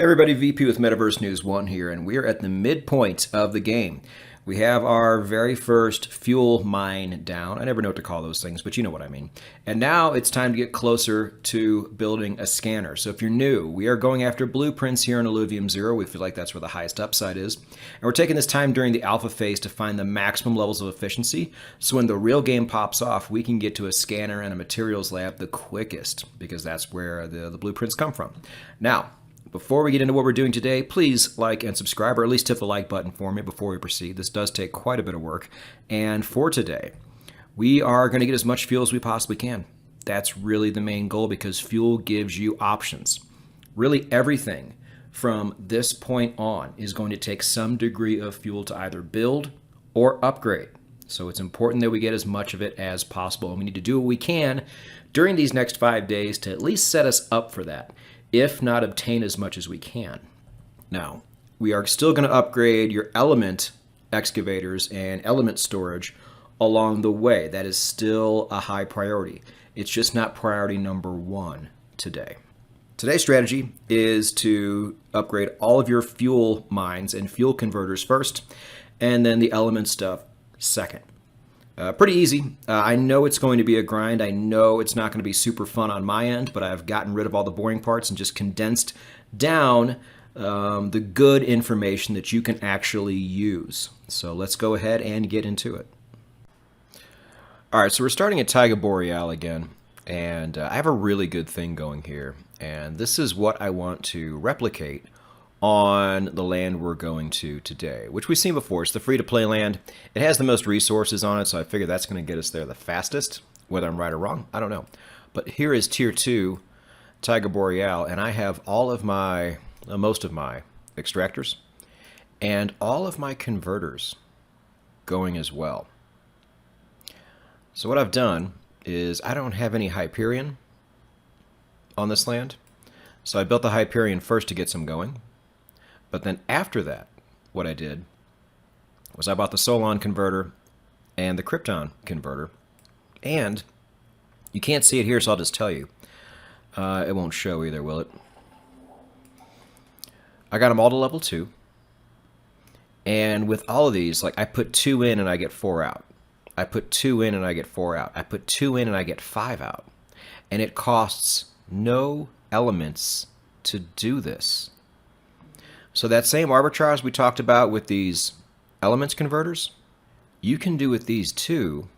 Hey everybody, VP with Metaverse News 1 here, and we're at the midpoint of the game. We have our very first fuel mine down. I never know what to call those things, but you know what I mean. And now it's time to get closer to building a scanner. So if you're new, we are going after blueprints here in Illuvium 0. We feel like that's where the highest upside is. And we're taking this time during the alpha phase to find the maximum levels of efficiency. So when the real game pops off, we can get to a scanner and a materials lab the quickest, because that's where the blueprints come from. Now, before we get into what we're doing today, please like and subscribe, or at least hit the like button for me before we proceed. This does take quite a bit of work. And for today, we are going to get as much fuel as we possibly can. That's really the main goal, because fuel gives you options. Really everything from this point on is going to take some degree of fuel to either build or upgrade. So it's important that we get as much of it as possible. And we need to do what we can during these next 5 days to at least set us up for that, if not obtain as much as we can. Now, we are still going to upgrade your element excavators and element storage along the way. That is still a high priority. It's just not priority number one today. Today's strategy is to upgrade all of your fuel mines and fuel converters first, and then the element stuff second. Pretty easy. I know it's going to be a grind. I know it's not going to be super fun on my end, but I've gotten rid of all the boring parts and just condensed down the good information that you can actually use. So let's go ahead and get into it. All right, so we're starting at Taiga Boreal again, and I have a really good thing going here, and this is what I want to replicate on the land we're going to today, which we've seen before. It's the free-to-play land. It has the most resources on it, so I figure that's going to get us there the fastest. Whether I'm right or wrong, I don't know. But here is Tier 2, Taiga Boreal, and I have all of my, most of my extractors and all of my converters going as well. So what I've done is I don't have any Hyperion on this land, so I built the Hyperion first to get some going. But then after that, what I did was I bought the Solon converter and the Krypton converter. And you can't see it here, so I'll just tell you. It won't show either, will it? I got them all to level 2. And with all of these, like, I put 2 in and I get 4 out. I put 2 in and I get 4 out. I put 2 in and I get 5 out. And it costs no elements to do this. So that same arbitrage we talked about with these elements converters, you can do with these too,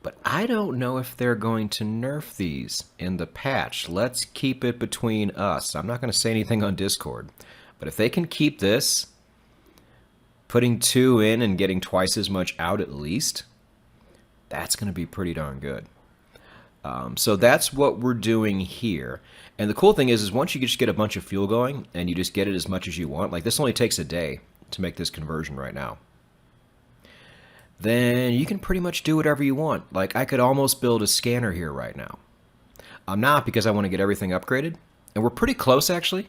but I don't know if they're going to nerf these in the patch. Let's keep it between us. I'm not going to say anything on Discord, but if they can keep this, putting 2 in and getting twice as much out at least, that's going to be pretty darn good. So that's what we're doing here. And the cool thing is once you just get a bunch of fuel going and you just get it as much as you want, like this only takes a day to make this conversion right now, then you can pretty much do whatever you want. Like I could almost build a scanner here right now. I'm not, because I want to get everything upgraded. And we're pretty close actually.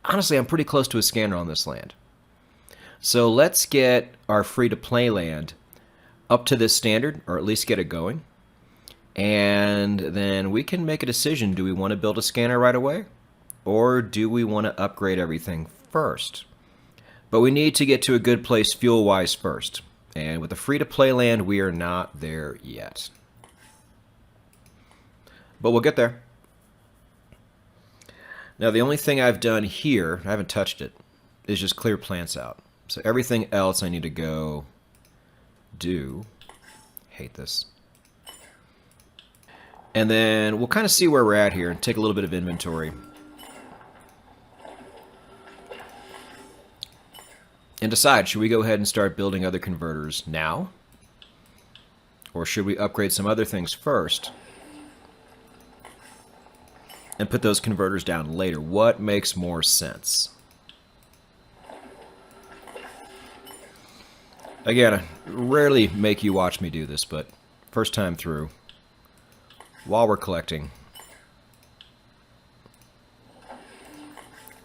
Honestly, I'm pretty close to a scanner on this land. So let's get our free-to-play land up to this standard, or at least get it going. And then we can make a decision. Do we want to build a scanner right away? Or do we want to upgrade everything first? But we need to get to a good place fuel-wise first. And with the free-to-play land, we are not there yet. But we'll get there. Now, the only thing I've done here, I haven't touched it, is just clear plants out. So everything else I need to go do. Hate this. And then we'll kind of see where we're at here and take a little bit of inventory. And decide, should we go ahead and start building other converters now? Or should we upgrade some other things first and put those converters down later? What makes more sense? Again, I rarely make you watch me do this, but first time through. While we're collecting,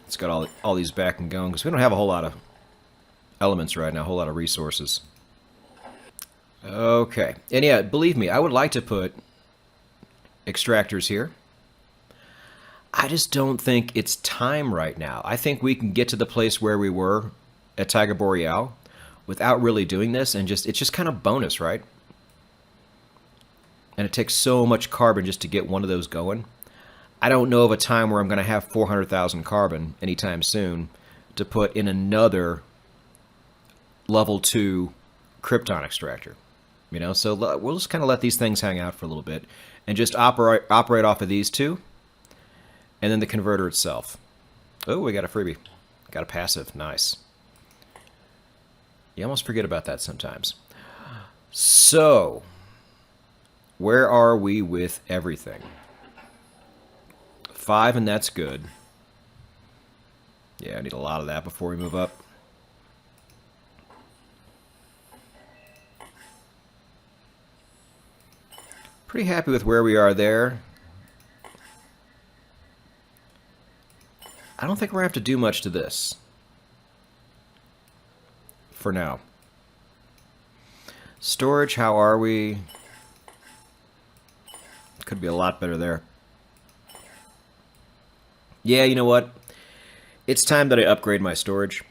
let's get all these back and going, because we don't have a whole lot of elements right now, a whole lot of resources. Okay, and yeah, believe me, I would like to put extractors here. I just don't think it's time right now. I think we can get to the place where we were at Taiga Boreal without really doing this, and it's just kind of bonus, right? And it takes so much carbon just to get one of those going. I don't know of a time where I'm going to have 400,000 carbon anytime soon to put in another level 2 Krypton extractor. You know, so we'll just kind of let these things hang out for a little bit and just operate off of these two, and then the converter itself. Oh, we got a freebie. Got a passive. Nice. You almost forget about that sometimes. So, where are we with everything? 5, and that's good. Yeah, I need a lot of that before we move up. Pretty happy with where we are there. I don't think we're going to have to do much to this for now. Storage, how are we? Could be a lot better there. Yeah, you know what? It's time that I upgrade my storage.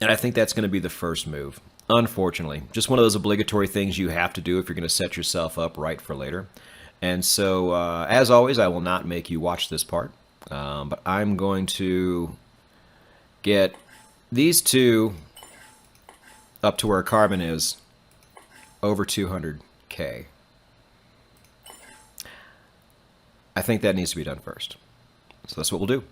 And I think that's going to be the first move. Unfortunately. Just one of those obligatory things you have to do if you're going to set yourself up right for later. And so, as always, I will not make you watch this part. But I'm going to get these two up to where carbon is over 200K. I think that needs to be done first. So that's what we'll do.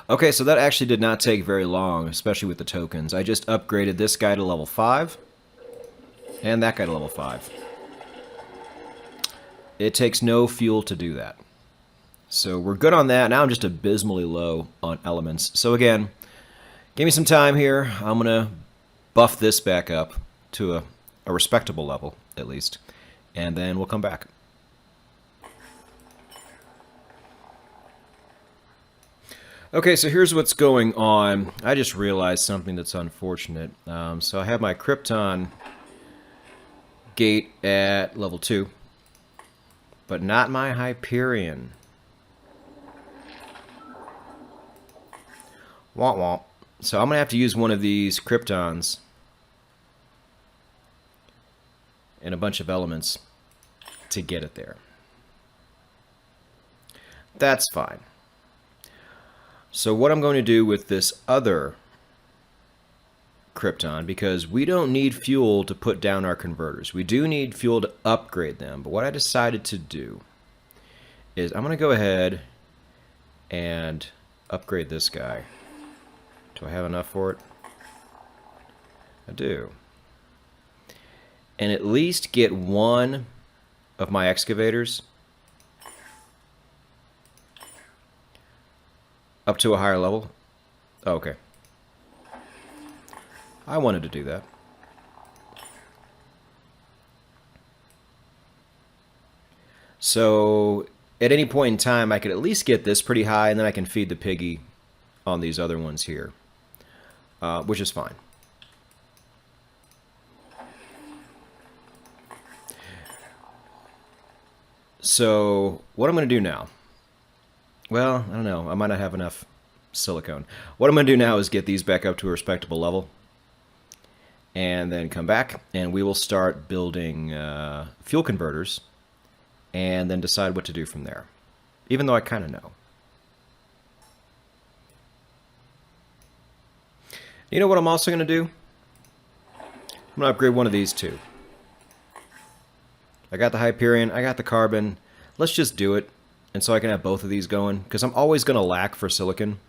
Okay, so that actually did not take very long, especially with the tokens. I just upgraded this guy to level 5 and that guy to level 5. It takes no fuel to do that. So we're good on that. Now I'm just abysmally low on elements. So again, give me some time here. I'm going to buff this back up to a respectable level, at least. And then we'll come back. Okay, so here's what's going on. I just realized something that's unfortunate. So I have my Krypton gate at level 2, but not my Hyperion. Womp womp. So I'm going to have to use one of these Kryptons and a bunch of elements to get it there. That's fine. So what I'm going to do with this other Krypton, because we don't need fuel to put down our converters. We do need fuel to upgrade them. But what I decided to do is I'm going to go ahead and upgrade this guy. Do I have enough for it? I do. And at least get one of my excavators up to a higher level. Oh, okay. I wanted to do that. So at any point in time, I could at least get this pretty high, and then I can feed the piggy on these other ones here, which is fine. So what I'm going to do now, well, I don't know, I might not have enough silicone. What I'm going to do now is get these back up to a respectable level, and then come back, and we will start building fuel converters, and then decide what to do from there, even though I kind of know. You know what I'm also going to do? I'm going to upgrade one of these two. I got the Hyperion, I got the Carbon. Let's just do it, and so I can have both of these going, because I'm always going to lack for silicon.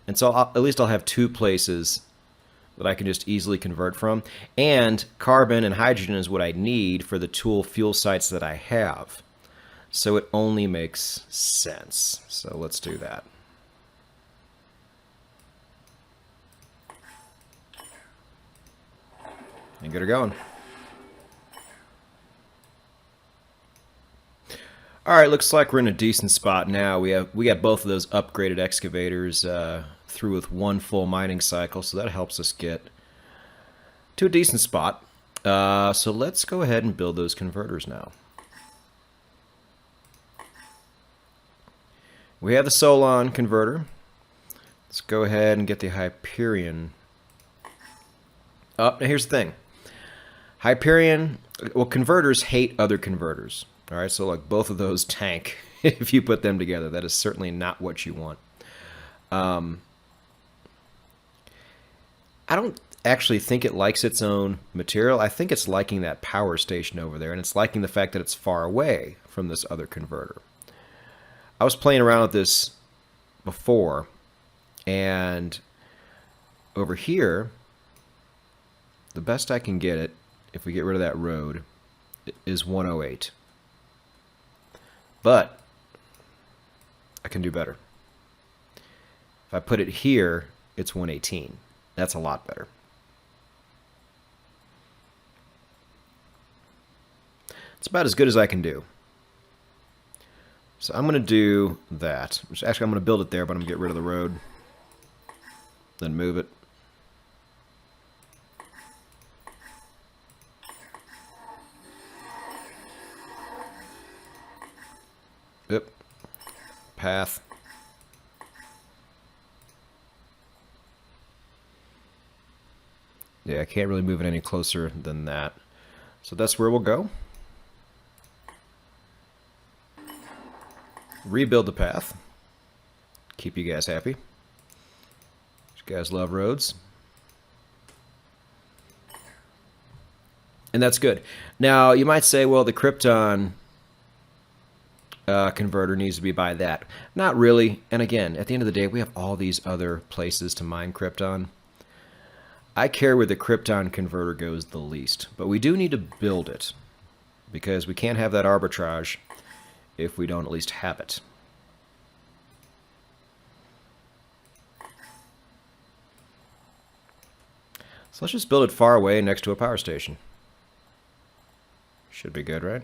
And so at least I'll have two places that I can just easily convert from. And carbon and hydrogen is what I need for the tool fuel sites that I have. So it only makes sense. So let's do that. And get her going. Alright, looks like we're in a decent spot now. We got both of those upgraded excavators through with one full mining cycle, so that helps us get to a decent spot. So let's go ahead and build those converters now. We have the Solon converter. Let's go ahead and get the Hyperion. Oh, now here's the thing. Hyperion, well, converters hate other converters. All right, so like both of those tank if you put them together. That is certainly not what you want. I don't actually think it likes its own material. I think it's liking that power station over there, and it's liking the fact that it's far away from this other converter. I was playing around with this before, and over here, the best I can get it, if we get rid of that road, is 108. But I can do better. If I put it here, it's 118. That's a lot better. It's about as good as I can do. So I'm going to do that. Actually, I'm going to build it there, but I'm going to get rid of the road. Then move it. Yep. Path. Yeah, I can't really move it any closer than that. So that's where we'll go. Rebuild the path. Keep you guys happy. You guys love roads. And that's good. Now, you might say, well, the Krypton converter needs to be by that. Not really. And again, at the end of the day, we have all these other places to mine Krypton. I care where the Krypton converter goes the least, but we do need to build it because we can't have that arbitrage if we don't at least have it. So let's just build it far away next to a power station. Should be good, right?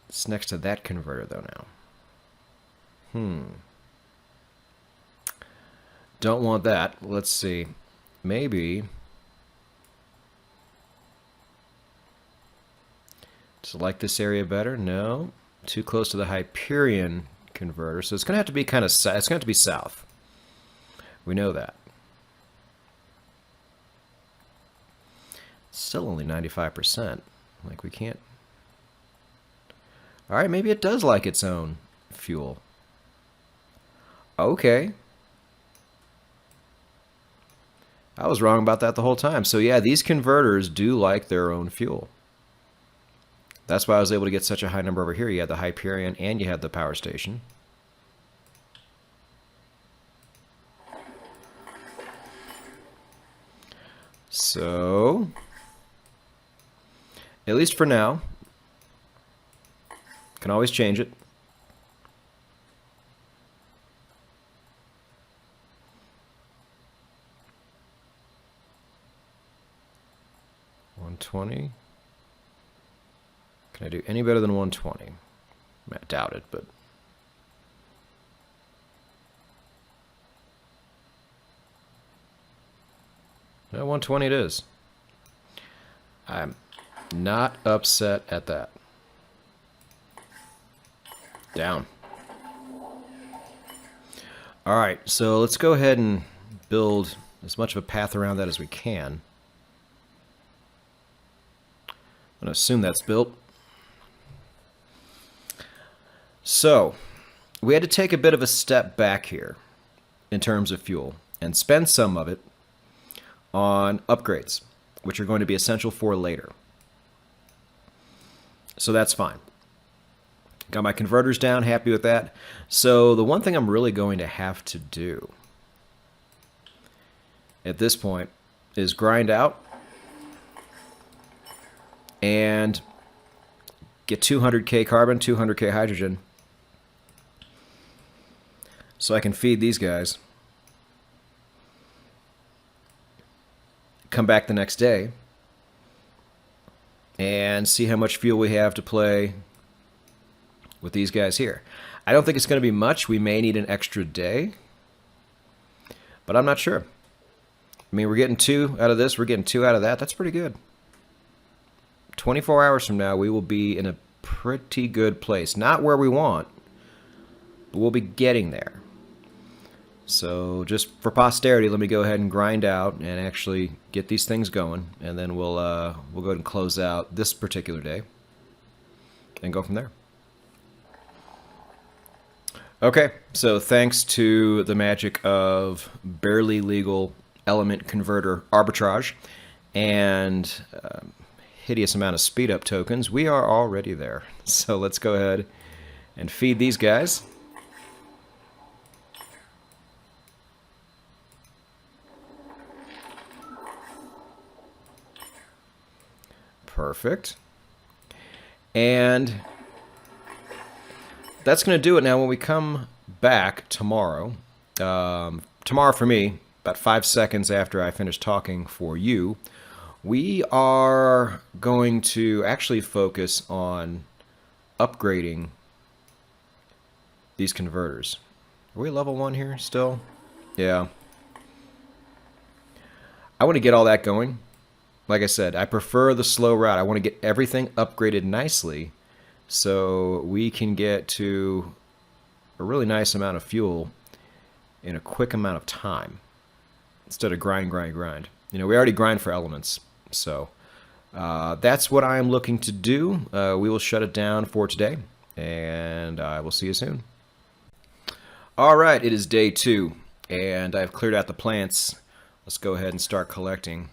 It's next to that converter though now. Don't want that. Let's see. Maybe. Does it like this area better? No. Too close to the Hyperion converter. So it's going to have to be kind of it's going to have to be south. We know that. It's still only 95%. Like we can't. All right, maybe it does like its own fuel. Okay. I was wrong about that the whole time. So yeah, these converters do like their own fuel. That's why I was able to get such a high number over here. You had the Hyperion and you had the power station. So, at least for now, can always change it. $120. Can I do any better than 120? I doubt it, but no, 120 it is. I'm not upset at that. Down. All right, so let's go ahead and build as much of a path around that as we can. I'm going to assume that's built. So, we had to take a bit of a step back here in terms of fuel and spend some of it on upgrades, which are going to be essential for later. So that's fine. Got my converters down, happy with that. So the one thing I'm really going to have to do at this point is grind out and get 200k carbon, 200k hydrogen, so I can feed these guys. Come back the next day and see how much fuel we have to play with these guys here. I don't think it's going to be much. We may need an extra day, but I'm not sure. I mean, we're getting 2 out of this. We're getting 2 out of that. That's pretty good. 24 hours from now, we will be in a pretty good place. Not where we want, but we'll be getting there. So just for posterity, let me go ahead and grind out and actually get these things going, and then we'll go ahead and close out this particular day and go from there. Okay, so thanks to the magic of barely legal element converter arbitrage and hideous amount of speed up tokens, we are already there. So let's go ahead and feed these guys. Perfect. And that's going to do it. Now when we come back tomorrow, tomorrow for me, about 5 seconds after I finish talking for you, we are going to actually focus on upgrading these converters. Are we level 1 here still? Yeah. I want to get all that going. Like I said, I prefer the slow route. I want to get everything upgraded nicely so we can get to a really nice amount of fuel in a quick amount of time instead of grind. You know, we already grind for elements, so that's what I am looking to do. We will shut it down for today, and I will see you soon. All right, it is day 2, and I've cleared out the plants. Let's go ahead and start collecting.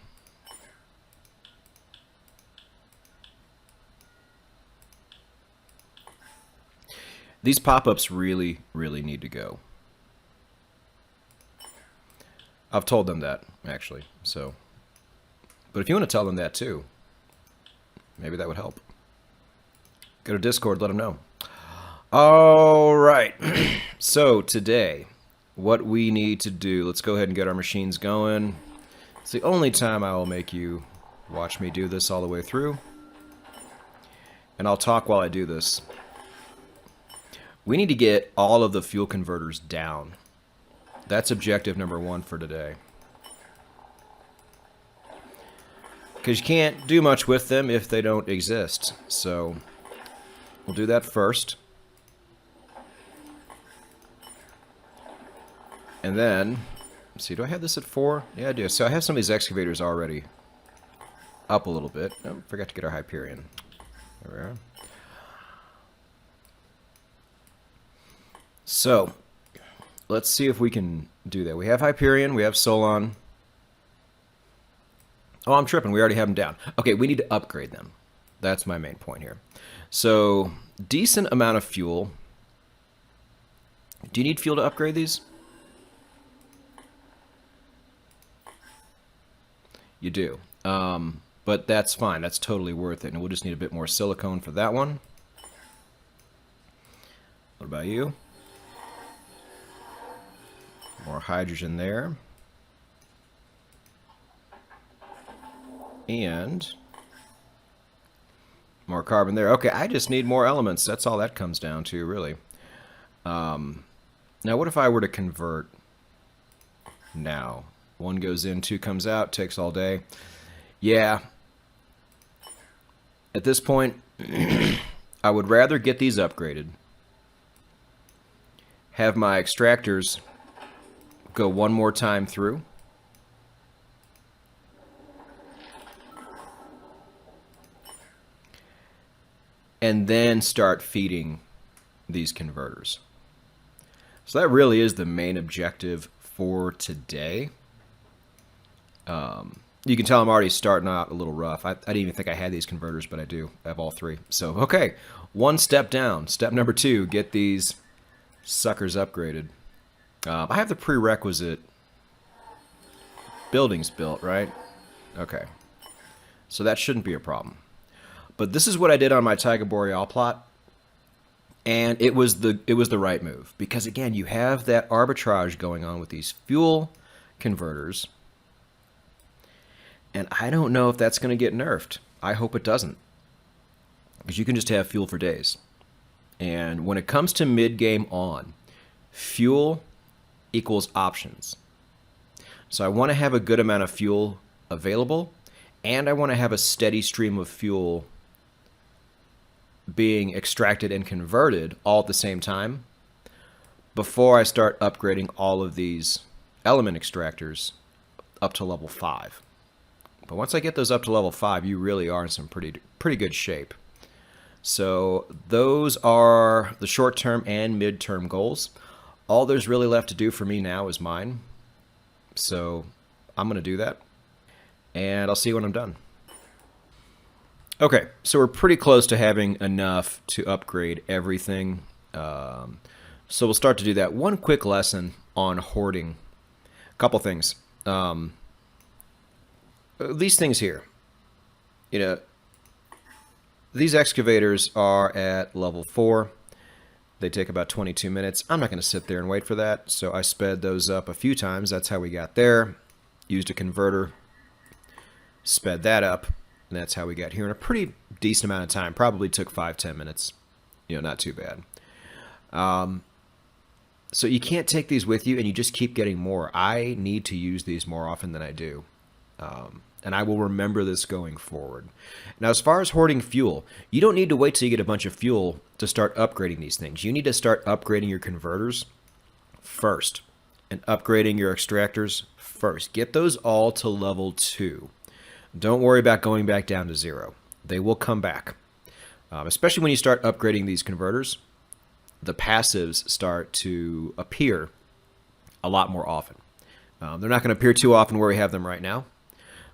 These pop-ups really, really need to go. I've told them that, actually, so. But if you want to tell them that, too, maybe that would help. Go to Discord, let them know. All right. So, today, what we need to do, let's go ahead and get our machines going. It's the only time I will make you watch me do this all the way through. And I'll talk while I do this. We need to get all of the fuel converters down. That's objective number 1 for today. Because you can't do much with them if they don't exist. So we'll do that first. And then, let's see, do I have this at 4? Yeah, I do. So I have some of these excavators already up a little bit. Oh, forgot to get our Hyperion. There we are. So, let's see if we can do that. We have Hyperion, we have Solon. Oh, I'm tripping. We already have them down. Okay, we need to upgrade them. That's my main point here. So, decent amount of fuel. Do you need fuel to upgrade these? You do. But that's fine. That's totally worth it. And we'll just need a bit more silicone for that one. What about you? More hydrogen there. And more carbon there. Okay, I just need more elements. That's all that comes down to, really. Now, what if I were to convert now? 1 goes in, 2 comes out, takes all day. Yeah. At this point, I would rather get these upgraded. Have my extractors go one more time through. And then start feeding these converters. So that really is the main objective for today. You can tell I'm already starting out a little rough. I didn't even think I had these converters, but I do. I have all 3. So, okay. 1 step down. Step number 2, get these suckers upgraded. I have the prerequisite buildings built, right? Okay. So that shouldn't be a problem. But this is what I did on my Taiga Boreal plot. And it was the right move. Because again, you have that arbitrage going on with these fuel converters. And I don't know if that's going to get nerfed. I hope it doesn't. Because you can just have fuel for days. And when it comes to mid-game on, fuel equals options. So I want to have a good amount of fuel available, and I want to have a steady stream of fuel being extracted and converted all at the same time before I start upgrading all of these element extractors up to level 5. But once I get those up to level 5, you really are in some pretty good shape. So those are the short-term and mid-term goals. All there's really left to do for me now is mine. So I'm going to do that, and I'll see you when I'm done. Okay, so we're pretty close to having enough to upgrade everything. So we'll start to do that. One quick lesson on hoarding. A couple things. These things here. You know, these excavators are at level 4. They take about 22 minutes. I'm not going to sit there and wait for that, so I sped those up a few times. That's how we got there. Used a converter, sped that up, and that's how we got here in a pretty decent amount of time. Probably took 5-10 minutes. You know, not too bad. So you can't take these with you and you just keep getting more. I need to use these more often than I do. And I will remember this going forward. Now, as far as hoarding fuel, you don't need to wait till you get a bunch of fuel to start upgrading these things. You need to start upgrading your converters first and upgrading your extractors first. Get those all to level 2. Don't worry about going back down to 0. They will come back. Especially when you start upgrading these converters, the passives start to appear a lot more often. They're not going to appear too often where we have them right now.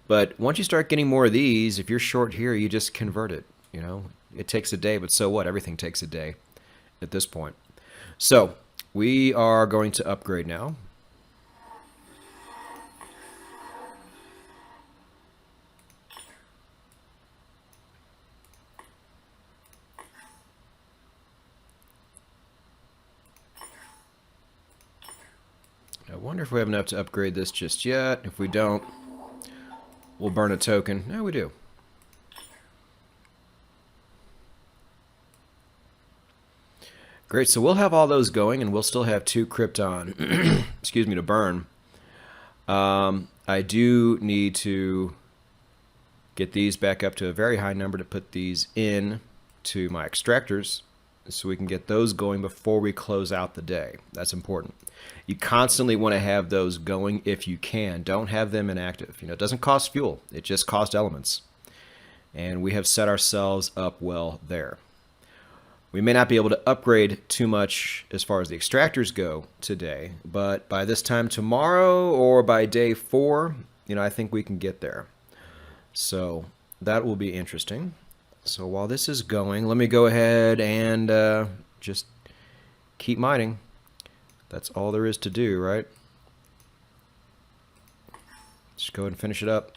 But once you start getting more of these, if you're short here, you just convert it. You know, it takes a day, but so what? Everything takes a day at this point. So we are going to upgrade now. I wonder if we have enough to upgrade this just yet. If we don't, we'll burn a token. No, we do. Great, so we'll have all those going, and we'll still have 2 Krypton, excuse me, to burn. I do need to get these back up to a very high number to put these in to my extractors so we can get those going before we close out the day. That's important. You constantly want to have those going if you can. Don't have them inactive. You know, it doesn't cost fuel. It just costs elements. And we have set ourselves up well there. We may not be able to upgrade too much as far as the extractors go today, but by this time tomorrow or by day 4, you know, I think we can get there. So that will be interesting. So while this is going, let me go ahead and just keep mining. That's all there is to do, right? Just go ahead and finish it up.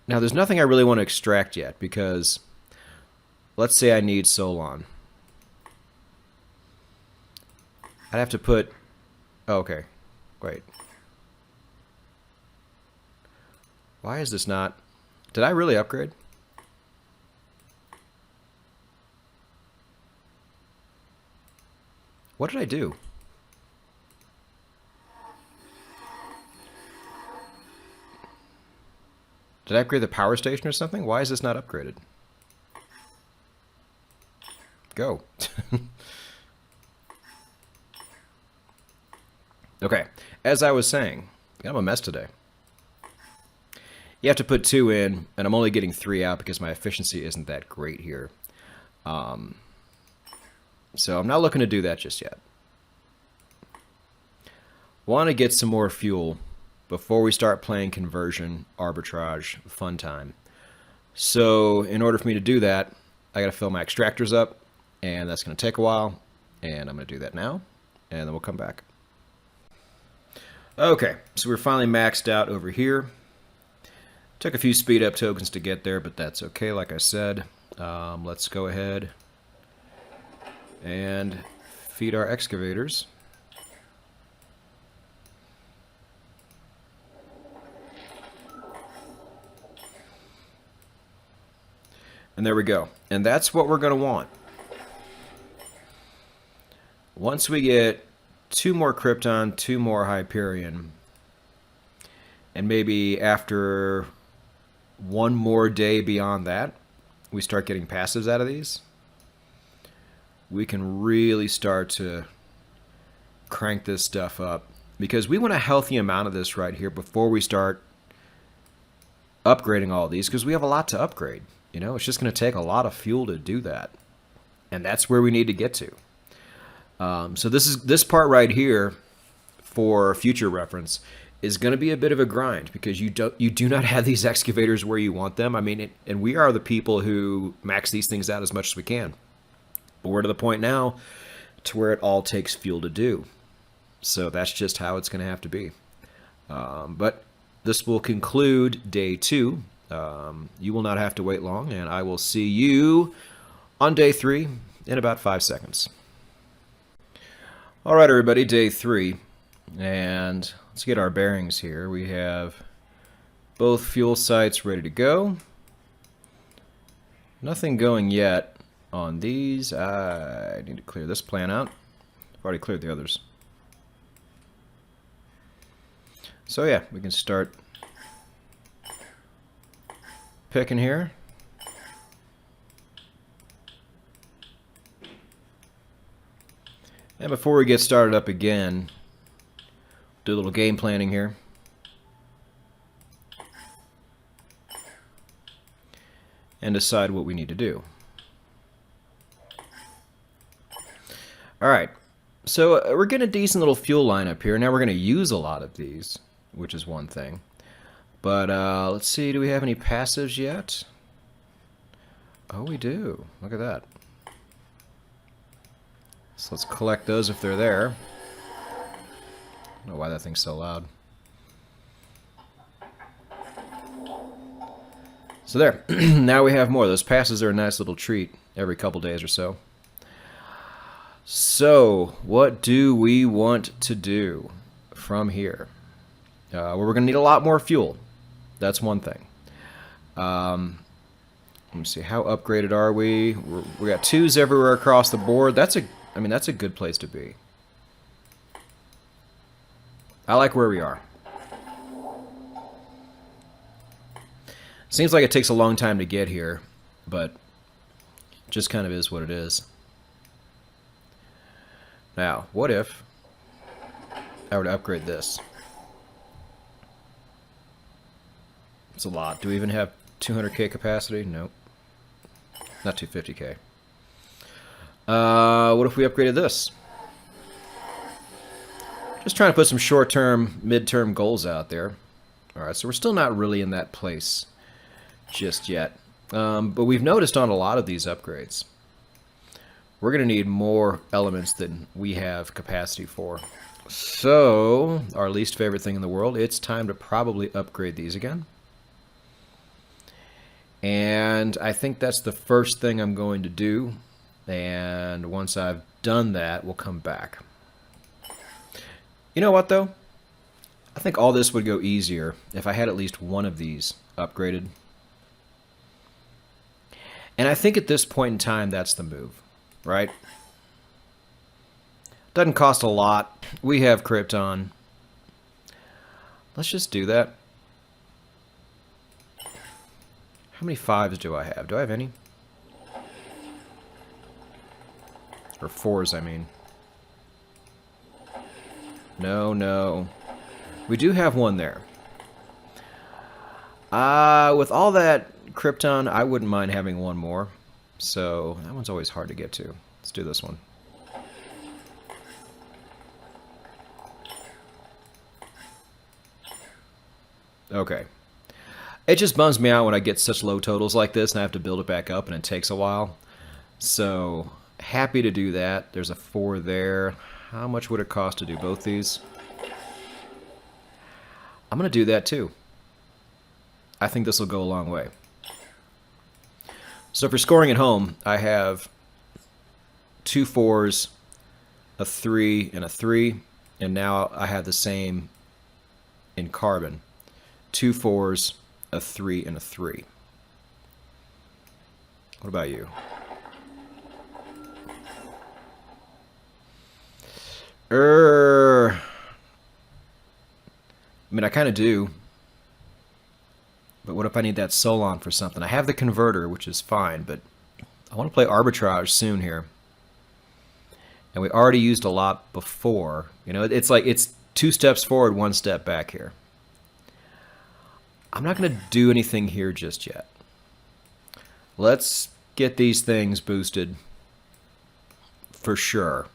Now, there's nothing I really want to extract yet because let's say I need Solon. I'd have to put... Oh, okay. Wait. Why is this not... Did I really upgrade? What did I do? Did I upgrade the power station or something? Why is this not upgraded? Go. Okay, as I was saying, I'm a mess today. You have to put 2 in, and I'm only getting 3 out because my efficiency isn't that great here. So I'm not looking to do that just yet. Want to get some more fuel before we start playing conversion, arbitrage, fun time. So in order for me to do that, I got to fill my extractors up, and that's going to take a while, and I'm going to do that now, and then we'll come back. Okay, so we're finally maxed out over here. Took a few speed up tokens to get there, but that's okay, like I said. Let's go ahead and feed our excavators. And there we go. And that's what we're going to want. Once we get 2 more Krypton, 2 more Hyperion, and maybe after 1 more day beyond that, we start getting passives out of these, we can really start to crank this stuff up. Because we want a healthy amount of this right here before we start upgrading all these, because we have a lot to upgrade. You know, it's just going to take a lot of fuel to do that. And that's where we need to get to. So this part right here, for future reference, is going to be a bit of a grind, because you do not have these excavators where you want them. I mean, and we are the people who max these things out as much as we can. But we're to the point now to where it all takes fuel to do. So that's just how it's going to have to be. But this will conclude day 2. You will not have to wait long, and I will see you on day 3 in about 5 seconds. All right, everybody, day 3. And let's get our bearings here. We have both fuel sites ready to go. Nothing going yet on these. I need to clear this plan out. I've already cleared the others. So yeah, we can start picking here. And before we get started up again, do a little game planning here. And decide what we need to do. Alright, so we're getting a decent little fuel line up here. Now we're going to use a lot of these, which is one thing. But let's see, do we have any passives yet? Oh, we do. Look at that. So let's collect those if they're there. I don't know why that thing's so loud. So there. Now we have more. Those passes are a nice little treat every couple days or so. So, what do we want to do from here? Well, we're going to need a lot more fuel. That's one thing. Let me see. How upgraded are we? We got 2s everywhere across the board. That's a good place to be. I like where we are. Seems like it takes a long time to get here, but it just kind of is what it is. Now, what if I were to upgrade this? It's a lot. Do we even have 200k capacity? Nope. Not 250k. What if we upgraded this? Just trying to put some short-term, mid-term goals out there. Alright, so we're still not really in that place just yet. But we've noticed on a lot of these upgrades, we're going to need more elements than we have capacity for. So, our least favorite thing in the world, it's time to probably upgrade these again. And I think that's the first thing I'm going to do. And once I've done that, we'll come back. You know what, though? I think all this would go easier if I had at least one of these upgraded. And I think at this point in time, that's the move, right? Doesn't cost a lot. We have Krypton. Let's just do that. How many 5s do I have? Do I have any? Or 4s, I mean. No, no. We do have one there. With all that Krypton, I wouldn't mind having one more. So, that one's always hard to get to. Let's do this one. Okay. It just bums me out when I get such low totals like this and I have to build it back up and it takes a while. So, happy to do that. There's a 4 there. How much would it cost to do both these? I'm going to do that too. I think this will go a long way. So for scoring at home, I have 2 4s, a 3, and a 3. And now I have the same in carbon. 2 4s, a 3, and a 3. What about you? I mean, I kind of do. But what if I need that Solon for something. I have the converter, which is fine, but I want to play arbitrage soon here. And we already used a lot before. You know, it's like it's 2 steps forward, 1 step back here. I'm not going to do anything here just yet. Let's get these things boosted for sure.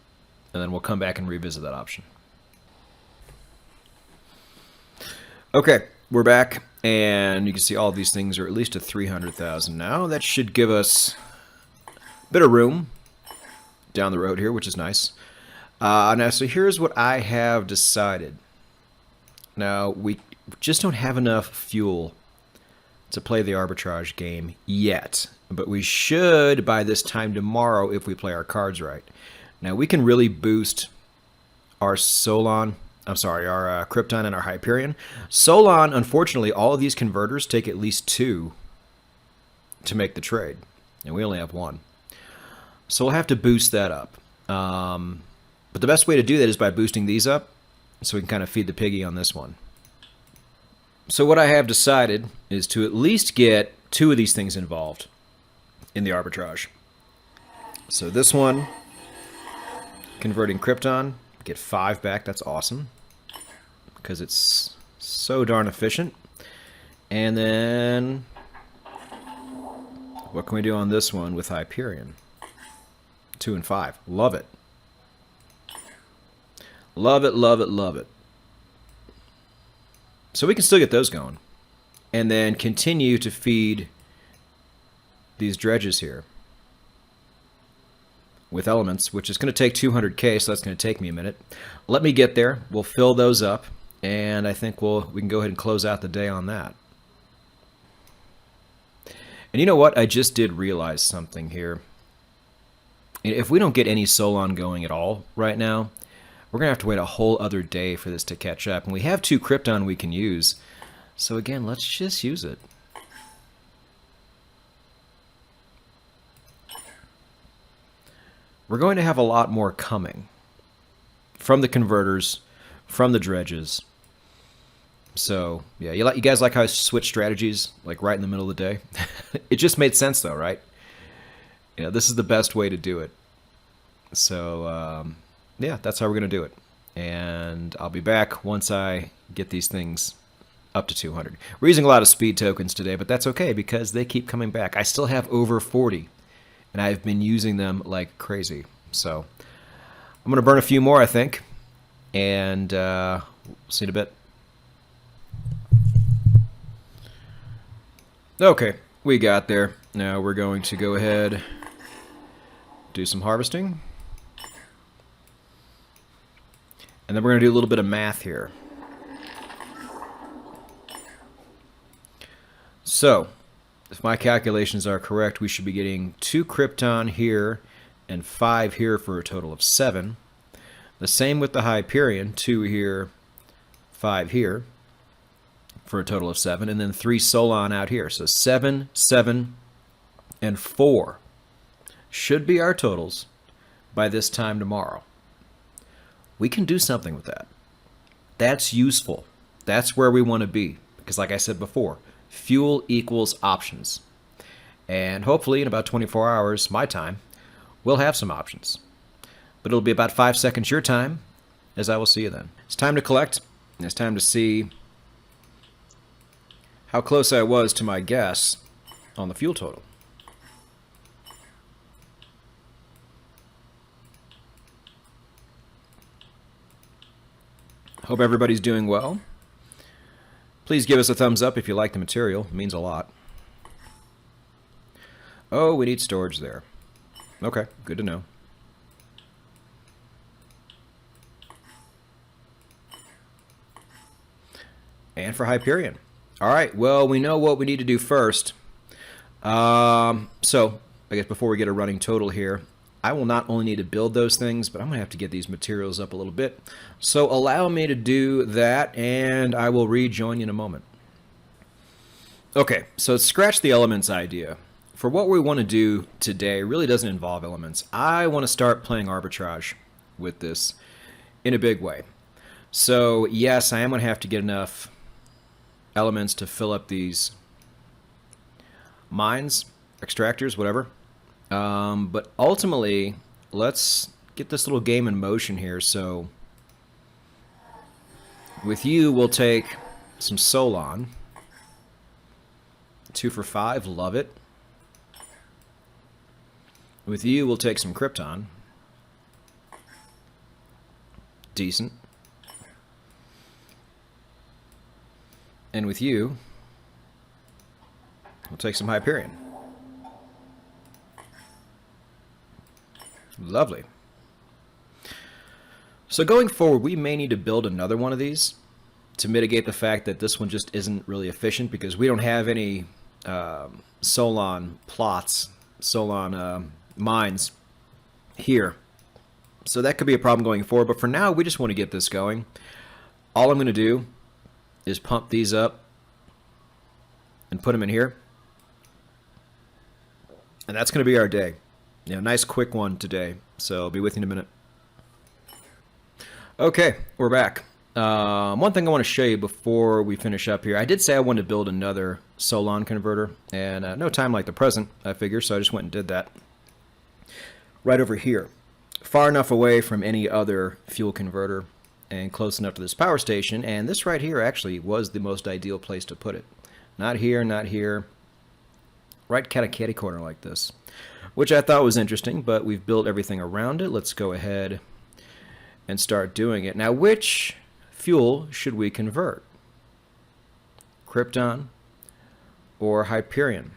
And then we'll come back and revisit that option. Okay, we're back. And you can see all these things are at least at 300,000 now. That should give us a bit of room down the road here, which is nice. Now, so here's what I have decided. Now, we just don't have enough fuel to play the arbitrage game yet. But we should by this time tomorrow if we play our cards right. Now, we can really boost our Solon, our Krypton and our Hyperion. Solon, unfortunately, all of these converters take at least 2 to make the trade. And we only have 1. So we'll have to boost that up. But the best way to do that is by boosting these up, so we can kind of feed the piggy on this one. So what I have decided is to at least get 2 of these things involved in the arbitrage. So this one, converting Krypton, get 5 back. That's awesome, because it's so darn efficient. And then, what can we do on this one with Hyperion? 2 and 5. Love it. Love it, love it, love it. So we can still get those going. And then continue to feed these dredges here with elements, which is going to take 200k, so that's going to take me a minute. Let me get there. We'll fill those up, and I think we can go ahead and close out the day on that. And you know what? I just did realize something here. If we don't get any Solon going at all right now, we're going to have to wait a whole other day for this to catch up. And we have 2 Krypton we can use. So again, let's just use it. We're going to have a lot more coming from the converters, from the dredges. So, yeah, you guys like how I switch strategies, like right in the middle of the day? It just made sense, though, right? You know, this is the best way to do it. So, yeah, that's how we're going to do it. And I'll be back once I get these things up to 200. We're using a lot of speed tokens today, but that's okay because they keep coming back. I still have over 40, and I've been using them like crazy. So I'm going to burn a few more, I think, and we'll see in a bit. Okay, we got there. Now we're going to go ahead, do some harvesting. And then we're going to do a little bit of math here. So, if my calculations are correct, we should be getting 2 Krypton here and 5 here for a total of 7. The same with the Hyperion, 2 here, 5 here for a total of 7. And then 3 Solon out here. So 7, 7, and 4 should be our totals by this time tomorrow. We can do something with that. That's useful. That's where we want to be. Because like I said before, fuel equals options. And hopefully in about 24 hours, my time, we'll have some options. But it'll be about 5 seconds your time, as I will see you then. It's time to collect, and it's time to see how close I was to my guess on the fuel total. Hope everybody's doing well. Please give us a thumbs up if you like the material. It means a lot. Oh, we need storage there. Okay, good to know. And for Hyperion. All right, well, we know what we need to do first. So, I guess before we get a running total here, I will not only need to build those things, but I'm going to have to get these materials up a little bit. So allow me to do that, and I will rejoin you in a moment. Okay, so scratch the elements idea. For what we want to do today really doesn't involve elements. I want to start playing arbitrage with this in a big way. So yes, I am going to have to get enough elements to fill up these mines, extractors, whatever. But ultimately, let's get this little game in motion here. So with you, we'll take some Solon. 2 for 5, love it. With you, we'll take some Krypton. Decent. And with you, we'll take some Hyperion. Lovely. So going forward, we may need to build another one of these to mitigate the fact that this one just isn't really efficient because we don't have any Solon plots, Solon mines here. So that could be a problem going forward, but for now, we just want to get this going. All I'm going to do is pump these up and put them in here. And that's going to be our day. Nice quick one today. So I'll be with you in a minute. Okay, we're back. One thing I want to show you before we finish up here. I did say I wanted to build another Solon converter, and no time like the present, I figure, so I just went and did that. Right over here. Far enough away from any other fuel converter and close enough to this power station, and this right here actually was the most ideal place to put it. Not here, not here. Right kind of catty corner like this, which I thought was interesting, but we've built everything around it. Let's go ahead and start doing it. Now, which fuel should we convert? Krypton or Hyperion?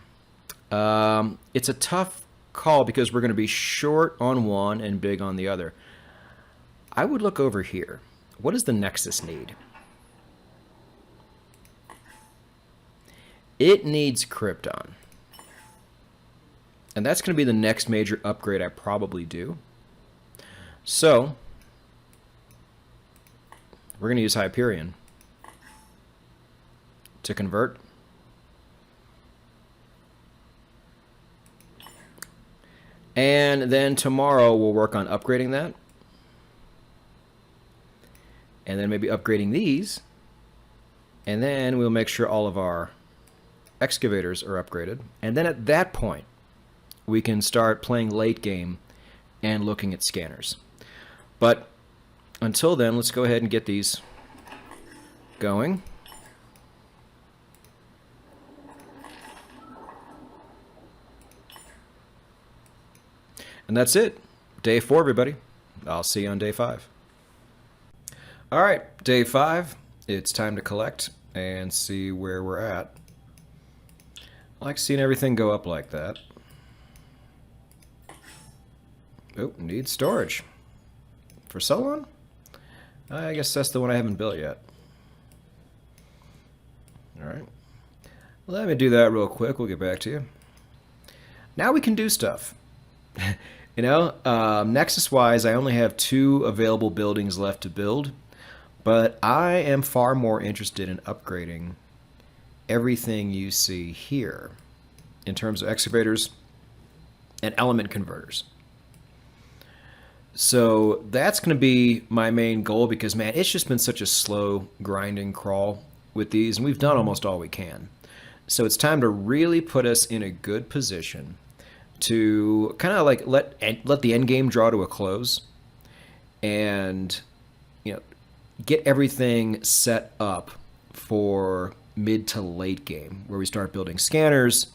It's a tough call because we're going to be short on one and big on the other. I would look over here. What does the Nexus need? It needs Krypton. And that's going to be the next major upgrade I probably do. So we're going to use Hyperion to convert. And then tomorrow we'll work on upgrading that. And then maybe upgrading these. And then we'll make sure all of our excavators are upgraded. And then at that point, we can start playing late game and looking at scanners. But until then, let's go ahead and get these going. And that's it. Day 4, everybody. I'll see you on day 5. All right, day 5. It's time to collect and see where we're at. I like seeing everything go up like that. Oh, needs storage. For Solon? I guess that's the one I haven't built yet. Alright. Let me do that real quick. We'll get back to you. Now we can do stuff. Nexus-wise, I only have 2 available buildings left to build. But I am far more interested in upgrading everything you see here in terms of excavators and element converters. So that's going to be my main goal because, man, it's just been such a slow grinding crawl with these, and we've done almost all we can. So it's time to really put us in a good position to kind of like let the end game draw to a close and, get everything set up for mid to late game where we start building scanners,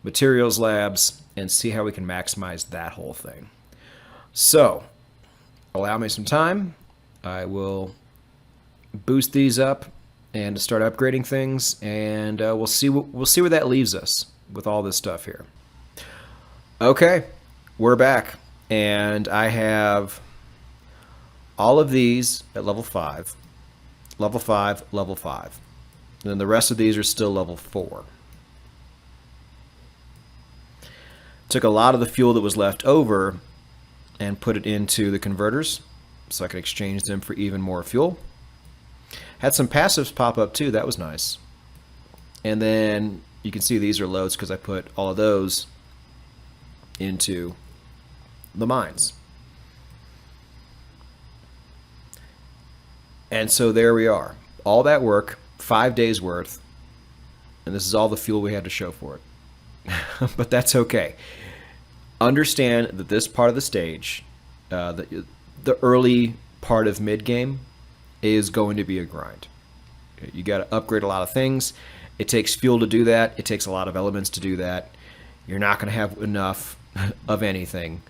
materials labs, and see how we can maximize that whole thing. So, allow me some time. I will boost these up and start upgrading things, and we'll see where that leaves us with all this stuff here. Okay, we're back, and I have all of these at level 5, level 5, level 5. And then the rest of these are still level 4. Took a lot of the fuel that was left over and put it into the converters so I could exchange them for even more fuel. Had some passives pop up too, that was nice. And then you can see these are loads because I put all of those into the mines. And so there we are. All that work, 5 days worth, and this is all the fuel we had to show for it. but that's okay. Understand that this part of the stage, the early part of mid-game, is going to be a grind. You got to upgrade a lot of things. It takes fuel to do that. It takes a lot of elements to do that. You're not going to have enough of anything,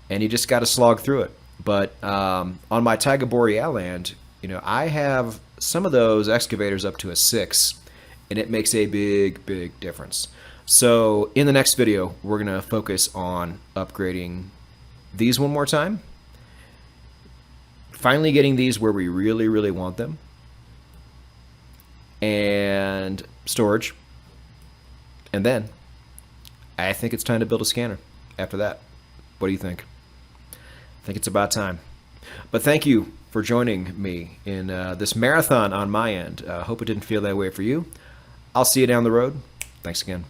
and you just got to slog through it. But on my Taiga Boreal land, I have some of those excavators up to a 6, and it makes a big, big difference. So in the next video, we're going to focus on upgrading these one more time. Finally getting these where we really, really want them. And storage. And then I think it's time to build a scanner after that. What do you think? I think it's about time. But thank you for joining me in this marathon on my end. Hope it didn't feel that way for you. I'll see you down the road. Thanks again.